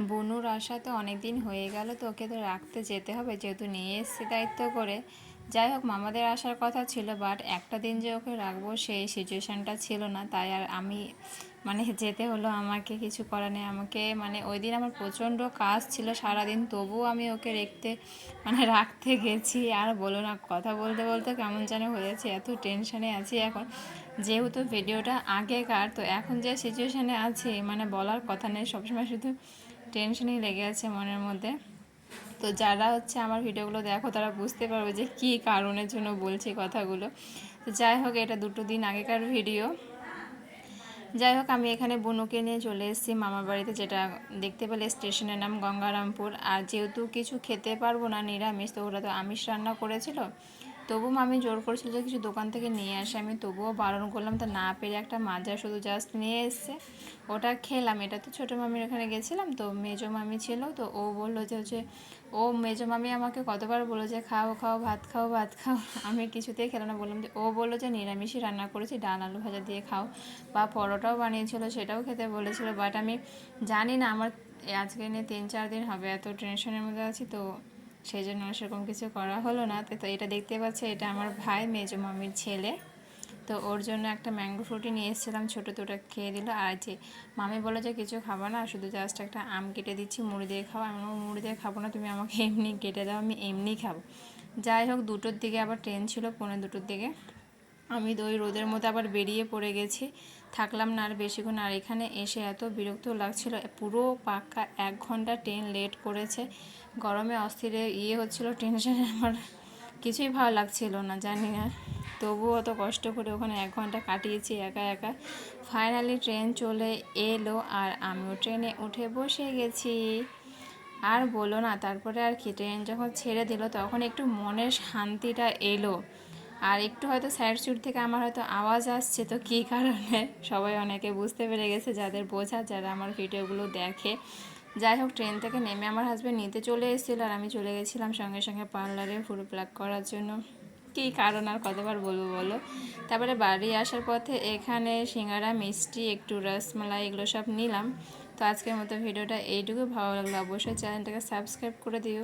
বুনুর আসা তো অনেক দিন হয়ে গেল, তো ওকে তো রাখতে যেতে হবে, যেহেতু নিয়ে এসেছি দায়িত্ব করে। যাই হোক, মামাদের আসার কথা ছিল, বাট একটা দিন যে ওকে রাখবো সেই সিচুয়েশানটা ছিল না, তাই আর আমি যেতে হলো। আমাকে কিছু করার নেই, আমাকে ওই দিন আমার প্রচণ্ড কাজ ছিল সারাদিন, তবুও আমি ওকে রাখতে গেছি। আর বলো না, কথা বলতে বলতে কেমন যেন হয়েছে, এত টেনশানে আছি এখন। যেহেতু ভিডিওটা আগেকার, তো এখন যে সিচুয়েশানে আছি বলার কথা নেই, সবসময় শুধু টেনশনই লেগে আছে মনের মধ্যে। তো যারা আমার ভিডিওগুলো দেখো তারা বুঝতে পারবে যে কী কারণের জন্য বলছি কথাগুলো। তো যাই হোক, এটা 2 দিন আগেকার ভিডিও। যাই হোক, আমি এখানে বুনুকে নিয়ে চলে এসেছি মামার বাড়িতে, যেটা দেখতে পেলে স্টেশনের নাম গঙ্গারামপুর। আর যেহেতু কিছু খেতে পারবো না, নিরামিষ, তো ওরা তো আমিষ রান্না করেছিল, তবুও মামি জোর করেছিল যে কিছু দোকান থেকে নিয়ে আসে। আমি তবুও বারণ করলাম, তো না পেরে একটা মাজা শুধু জাস্ট নিয়ে এসছে, ওটা খেলাম। এটা তো ছোটো মামির ওখানে গেছিলাম, তো মেজো মামি ছিল, তো ও বললো যে ও মেজো মামি আমাকে কতবার বললো যে খাও খাও, ভাত খাও, ভাত খাও। আমি কিছুতেই খেলাম না, বললাম যে, ও বললো যে নিরামিষই রান্না করেছি, ডাল আলু ভাজা দিয়ে খাও, বা পরোটাও বানিয়েছিল, সেটাও খেতে বলেছিল। বাট আমি জানি না, আমার আজকে নিয়ে 3-4 দিন হবে এত টেনশনের মধ্যে আছি, তো সেই জন্য সেরকম কিছু করা হলো না। তো এটা দেখতে পাচ্ছে, এটা আমার ভাই মেজো মামির ছেলে, তো ওর জন্য একটা ম্যাঙ্গো ফ্রুটি নিয়ে এসেছিলাম ছোটো, তো ওটা খেয়ে দিল। আর যে মামি বলে যে কিছু খাবো না, শুধু জাস্ট একটা আম কেটে দিচ্ছি, মুড়ি দিয়ে খাও। আমি মুড়ি দিয়ে খাবো না, তুমি আমাকে এমনি কেটে দাও, আমি এমনি খাবো। যাই হোক, 2টোর দিকে আবার ট্রেন ছিল, 2:45 দিকে। আমি তো ওই রোদের মধ্যে আবার বেরিয়ে পড়ে গেছি, থাকলাম না আর বেশিক্ষণ। আর এখানে এসে এত বিরক্ত লাগছিল, পুরো পাক্কা 1 ঘন্টা ট্রেন লেট করেছে। গরমে অস্থিরে হচ্ছিল, টেনশনে আমার কিছুই ভালো লাগছিল না, জানি না, তবুও অত কষ্ট করে ওখানে 1 ঘন্টা কাটিয়েছি একা একা। ফাইনালি ট্রেন চলে এলো, আর আমিও ট্রেনে উঠে বসে গেছি। আর বলো না, তারপরে আর কি, ট্রেন যখন ছেড়ে দিল তখন একটু মনের শান্তিটা এলো। আর একটু হয়তো সাইড সিট থেকে আমার হয়তো আওয়াজ আসছে, তো কী কারণে সবাই অনেকে বুঝতে পেরে গেছে, যাদের বোঝা, যারা আমার ভিডিওগুলো দেখে। যাই হোক, ট্রেন থেকে নেমে আমার হাজব্যান্ড নিতে চলে এসেছিলো, আর আমি চলে গেছিলাম সঙ্গে সঙ্গে পার্লারে ভুরু প্লাক করার জন্য। কী কারণ আর কতবার বলবো বলো। তারপরে বাড়ি আসার পথে এখানে সিঙ্গারা, মিষ্টি, একটু রসমালাই, এগুলো সব নিলাম। তো আজকের মতো ভিডিওটা এইটুকু, ভালো লাগলো অবশ্যই চ্যানেলটাকে সাবস্ক্রাইব করে দিও।